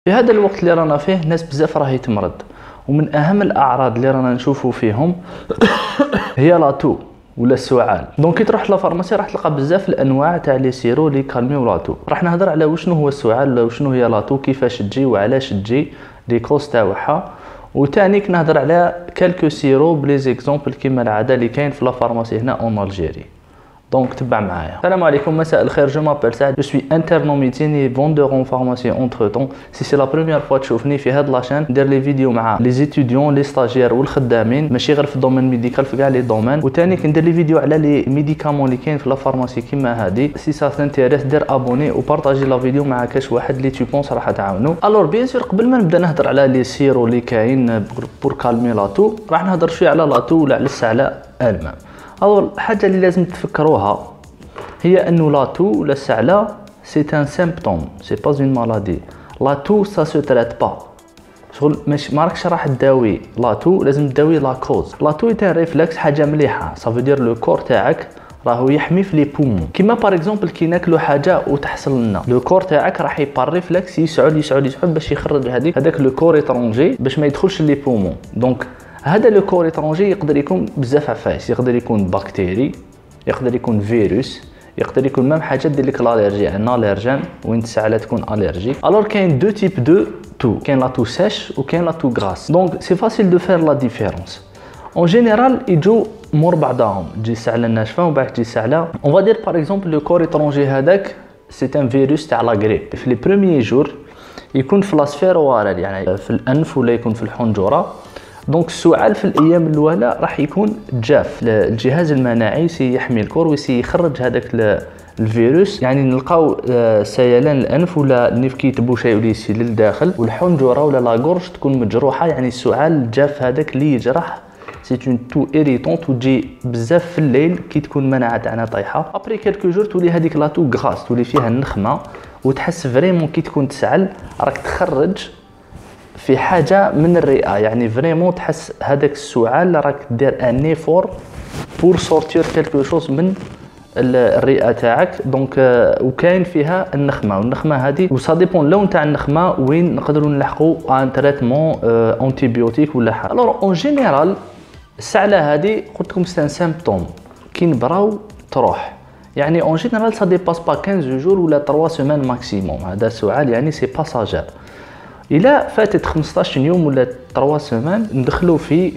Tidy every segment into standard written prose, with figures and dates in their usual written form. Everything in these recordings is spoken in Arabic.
في هذا الوقت اللي رانا فيه الناس بزاف راهي تمرض، ومن اهم الاعراض اللي رانا نشوفوا فيهم هي لاتو ولا السعال. دونك كي تروح لافارماسي راح تلقى بزاف الانواع تاع لي سيرو لي كالميو لاتو. راح نهضر على وشنو هو السعال ولا وشنو هي لاتو، كيفاش تجي وعلاش تجي، لي كوز تاعها، وثاني نهضر على كالكو سيرو بلي زيكزامبل كيما العاده اللي كاين في لافارماسي هنا اون الجيري. دونك تبع معايا. السلام عليكم، مساء الخير. جو مابيل سعد، جو سوي انترنوميتيني فوندور اون فارماسي اونتر طون. سي لا بروميير فوا تشوفني في هاد لاشين ندير لي فيديو مع لي زيتيديون لي ستاجير والخدامين، ماشي غير في الدومين ميديكال، في كاع لي دومين. وثاني كندير لي فيديو على لي ميديكامون اللي كاين في لا فارماسي كيما هادي. سي سا تانتيريس دير ابوني وبارطاجي لا فيديو مع كاش واحد اللي تو بونس راح تعاونو. الور بيان سور قبل ما نبدا نهضر على لي سيرو اللي كاين بور كالمي لاتو، راح نهضر شويه على لاتو ولا على السعلة المام. الور الحاجه اللي لازم تفكروها هي انه لاتو ولا السعلة سي ان سيمبتوم، سي با اون مالادي. لاتو سا سو تريت با، شغل مش ما راكش راح تداوي لاتو، لازم تداوي لا كوز. لاتو تاع ريفلكس حاجه مليحه، صافي دير لو كور تاعك راهو يحمي في لي بومون. كيما باغ اكزومبل كي ناكلو حاجه وتحصل لنا لو كور تاعك راح يبار ريفلكس يسعل باش يخرج هذاك لو كور ايترونجي باش ما يدخلش لي بومون. دونك هذا لو كور ايترونجي يقدر يكون بزاف عفايس، يقدر يكون بكتيري، يقدر يكون فيروس، يقدر يكون ميم حاجه دير لك الالرجي، ان الرجين وين السعاله تكون الرجيك. الور كاين دو تيب دو تو، كاين لا تو سيش وكاين لا تو غراس. دونك سي فاسيل دو فير لا ديفيرونس. اون جينيرال يجو مور بعضهم، تجي السعاله ناشفه ومن بعد تجي السعاله اون فا دير باغ اكزومبل لو كور ايترونجي هذاك سي ان فيروس تاع لا غريب. في لي بروميي جور يكون في لاسفيروارال يعني في الانف ولا يكون في الحنجره. دونك السعال في الايام الاولى راح يكون جاف، الجهاز المناعي سيحمي الكور وسي يخرج هذاك الفيروس. يعني نلقاو سيلان الانف ولا النيف كي تبوشاي ولا يسيل للداخل، والحنجره ولا لا غورج تكون مجروحه، يعني السعال الجاف هذاك اللي يجرح سي اون تو ايريتونت وتجي بزاف في الليل كي تكون المناعه تاعنا طايحه. ابري كيلكو جور تولي هذيك لا تو غراس، تولي فيها النخمه وتحس فريمون كي تكون تسعل راك تخرج في حاجه من الرئه، يعني فريمون تحس هذاك السعال راك دير ان ايفور بور سورتير كيلكو شوز من الرئه تاعك. دونك وكاين فيها النخمه، والنخمه هذه وسا ديبون اللون تاع النخمه وين نقدروا نلحقوا ان تريتمون انتيبيوتيك ولا حاجه. الور اون جينيرال السعله هذه قلت لكم سان سيمبتوم كي نبراو تروح، يعني اون جينيرال سا ديباس با 15 جور ولا 3 سيمان ماكسيموم. هذا السعال يعني سي باساجير. إلا فاتت 15 يوم ولا 3 سيمان ندخلوا في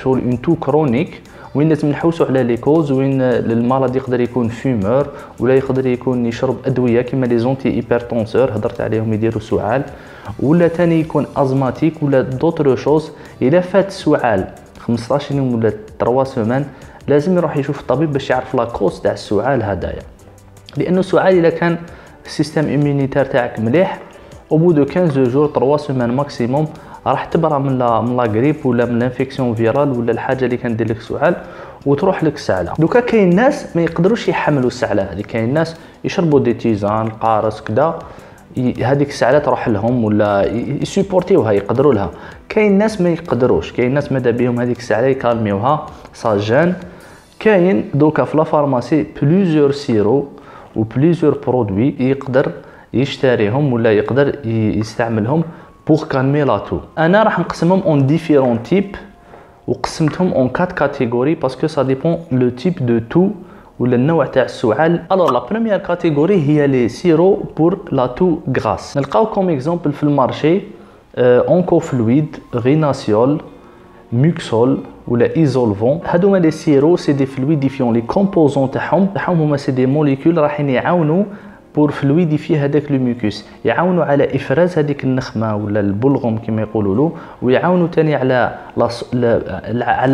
اون تو كرونيك وين لازم نحوسوا على لي كوز، وين المرض يقدر يكون فيمور ولا يقدر يكون يشرب ادويه كيما لي زونتي ايبرتونسور هضرت عليهم يديروا سعال، ولا ثاني يكون ازماتيك ولا دوطرو شوز. إلا فات سعال 15 يوم ولا 3 سيمان لازم يروح يشوف الطبيب باش يعرف لا كوز تاع السعال هذايا، لانه السعال الا كان السيستم ايمونيتير تاعك مليح او بو دو 15 جور 3 سيمان ماكسيموم راح تبرى من لا غريب ولا من الانفيكسيون فيرال ولا الحاجه اللي كندير لك سعال وتروح لك السعله. دوكا كاين ناس ما يقدروش يحملوا السعله هذه، كاين ناس يشربوا دي تيزان قارص كذا هذيك السعله تروح لهم ولا يسيبورتيوها يقدروا لها. كاين ناس ما يقدروش، كاين ناس ماذا بهم هذيك السعله يكالميوها ساجان. كاين دوكا في لا فارماسي بليزيور سيرو و بليزيور برودوي يقدر يشتريهم ولا يقدر يستعملهم بور كالمي لاتو. انا راح نقسمهم اون ديفيرون تيب وقسمتهم اون 4 كاتيجوري باسكو سا ديبون لو تيب دو تو ولا النوع تاع السعال. الور لا بروميير كاتيجوري هي لي سيرو بور لاتو غراس. نلقاو كوم اكزومبل في المارشي اونكو فلويد، غيناسيول، ميكسول ولا ايزولفون. هادوما لي سيرو سي دي فلويديفيون لي كومبوزون تاعهم هما سي دي موليكول راحين يعاونوا بور فلويديفي هذاك لو ميكوس، يعاونوا على افراز هذيك النخمه ولا البلغم كما يقولوا له، ويعاونوا ثاني على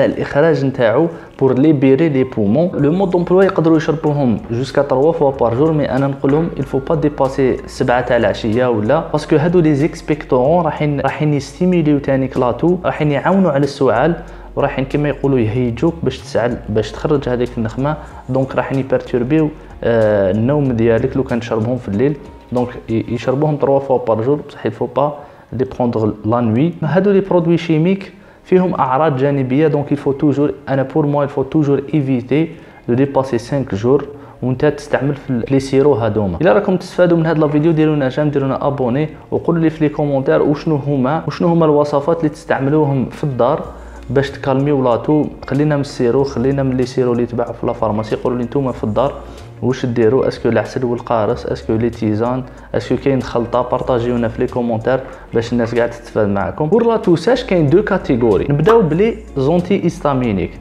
الاخراج نتاعو بور ليبيري لي بومون. لو مود دومبلوا يقدروا يشربوهم جوسكا 3 فوا بار جور، مي انا نقول لهم il faut pas dépasser 7 تاع العشيه ولا، باسكو هادو لي زيكسبيكتورون راحين يستيميليو ثاني كلاتو، راحين يعاونوا على السعال وراحين كما يقولوا يهيجوك باش تسعل باش تخرج هذيك النخمه. دونك راحين يبرتوربيو النوم ديالك لو كان تشربهم في الليل. دونك يشربوهم 3 فوا بار جور، بصح يفو با لي بروندر لا نوي. هادو لي برودوي شيميك فيهم اعراض جانبيه، دونك يفو توجور انا بور موا يفو توجور ايفيتي دو ديباسي 5 جور وانت تستعمل في لي سيرو هادوما. الا راكم تستفادوا من هذا الفيديو ديروا لنا جيم، ديروا لنا ابوني، وقولوا لي في لي كومونتير وشنو هما الوصفات اللي تستعملوهم في الدار باش تكالميو لاطو. خلينا من السيرو، خلينا من لي سيرو اللي يتباعوا في لا فارماسي. قولوا لي نتوما في الدار واش ديروا، اسكو العسل والقارص، اسكو لي تيزان، اسكو كاين خلطه. بارطاجيونا في لي كومونتير باش الناس قاعده تستفاد معكم. بور لا توساج كاين دو كاتيجوري. نبداو بلي زونتي هيستامينيك.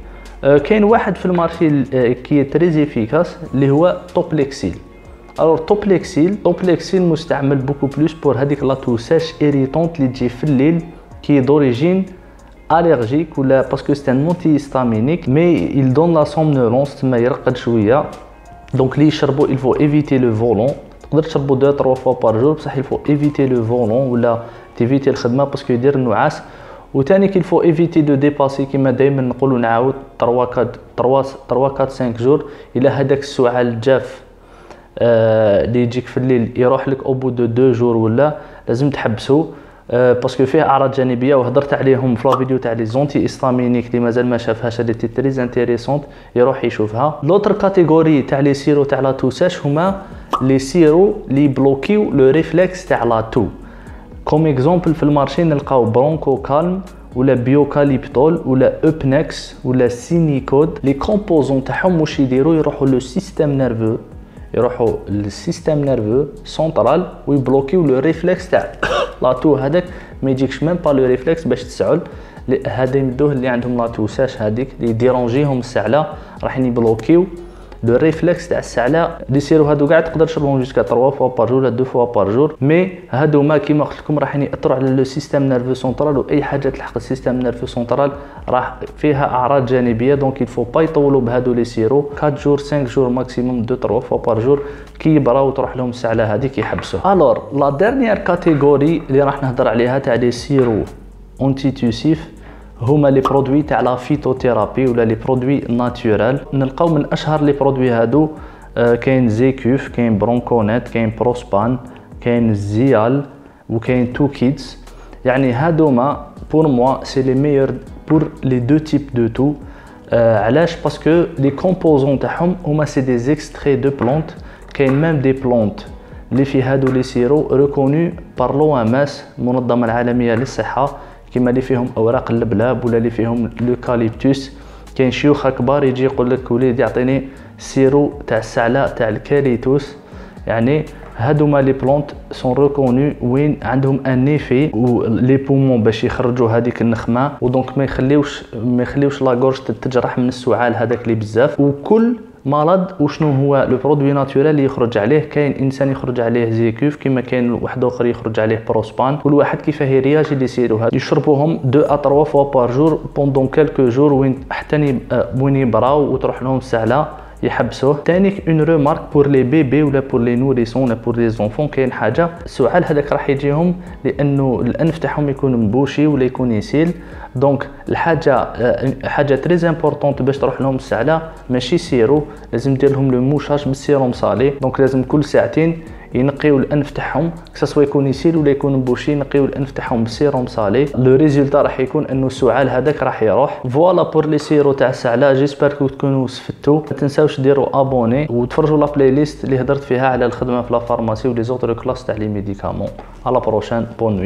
كاين واحد في المارشي كي تري افيكاس اللي هو توبليكسيل. الوغ توبليكسيل مستعمل بوكو بلوس بور هذيك لا توساج ايريتونت اللي تجي في الليل كي دوريجين allergique ou là parce que c'est un antihistaminique mais il donne la somnolence تما يرقد شويه. دونك اللي يشربوا il faut éviter le volant. تقدر تشربوا 2-3 fois par jour بصح il faut éviter le volant ولا تيفيتي الخدمه باسكو يدير النعاس. وثاني qu'il faut éviter de dépasser كما دائما نقولوا نعاود 3-4 5 جور. الى هذاك السعال الجاف اللي يجيك في الليل يروح لك او بو دو 2 جور ولا لازم تحبسوا باسكو فيه اعراض جانبيه وهضرت عليهم في الفيديو تاع لي زونتي هيستامينيك اللي مازال ما شافهاش. هذه تريز انتريسونت يروح يشوفها. لوتر كاتيجوري تاع لي سيرو تاع لا توساش هما لي سيرو لي بلوكيو لو ريفلكس تاع لا تو. كوم اكزومبل في المارشي نلقاو برونكو كالم ولا بيوكاليبتول ولا اوبنكس ولا سينيكود. لي كومبوزون تاعهم واش يديروا يروحوا لو سيستيم نيرفو، يروحوا للسيستيم نيرفو سنترال ويبلوكيو لو ريفلكس تاع لاطو. هذاك ما يجيكش ميم با لو ريفلكس باش تسعل. هذا يمدوه اللي عندهم لاطوساش هذيك اللي ديرونجيهم السعله راح يبلوكيو لو ريفلكس تاع السعله. لي سيرو هادو كاع تقدر تشربهم جوسكا 3 فوا بار جور ولا 2 فوا بار جور. مي هادو ما كيما قلت لكم راح ياثروا على لو سيستيم نيرفو سنترال، واي حاجه تلحق السيستيم نيرفو سنترال راح فيها اعراض جانبيه. دونك يلفو با يطولوا بهادو لي سيرو 4 جور 5 جور ماكسيموم 2-3 فوا بار جور. كي يبراو تروح لهم السعله هذيك يحبسوها. الور لا ديرنيير كاتيجوري اللي راح نهضر عليها تاع لي سيرو اونتيتوسيف هما لي برودوي تاع لا فيتوثيرابي ولا لي برودوي ناتورال. نلقاو من اشهر لي برودوي هادو كاين زيكوف، كاين برونكونيت، كاين بروسبان، كاين زيال وكاين تو كيدز. يعني هادوما بور موا سي لي ميور بور لي دو تيب دو تو. علاش؟ باسكو لي كومبوزون تاعهم هما سي دي زيكستري دو بلونت. كاين ميم دي بلونت اللي في هادو لي سيرو ريكونو بار لو ام اس المنظمه العالميه للصحه، كيما اللي فيهم اوراق اللبلاب ولا اللي فيهم لوكاليبتوس. كاين شيوخ كبار يجي يقول لك وليدي يعطيني سيرو تاع السعله تاع الكاليتوس. يعني هادوما لي بلونت سون ريكونو وين عندهم ان ايفي لي بومون باش يخرجوا هذيك النخمه، ودونك ما يخليوش لا غورج تتجرح من السعال هذاك اللي بزاف. وكل مرض وشنو هو لو برودوي ناتورال اللي يخرج عليه. كاين انسان يخرج عليه زيكوف، كيما كاين واحد اخر يخرج عليه بروسبان. كل واحد كيفاه يرياجي اللي يسيروها. يشربوهم 2-3 فوا بار جور بوندون كالكو جور وين حتى وين يبراو وتروح لهم السعله يحبسوه. تانيك اون رومارك بور لي بيبي ولا بور لي نوريسون ولا بور لي زونفون. كاين حاجه السعال هذاك راح يجيهم لانه الانف تاعهم يكون مبوشي ولا يكون يسيل. دونك حاجه تري امبورطونت باش تروح لهم السعله ماشي سيرو، لازم دير لهم لو موشاج بالسيروم صالي. دونك لازم كل ساعتين ينقيو الانف تاعهم سواء يكون يسيل ولا يكون مبوشي، ينقيو الانف تاعهم بالسيروم صالي. لو ريزولتا راح يكون انه السعال هذاك راح يروح. فوالا بور لي سيرو تاع السعله. جيسبر كو تكونوا استفدتوا. ما تنساوش ديروا ابوني وتفرجوا لا بلاي ليست اللي هضرت فيها على الخدمه في لا فارماسي ولي زوتر كلاس تاع لي ميديكامون. على بروشان، بون نوي.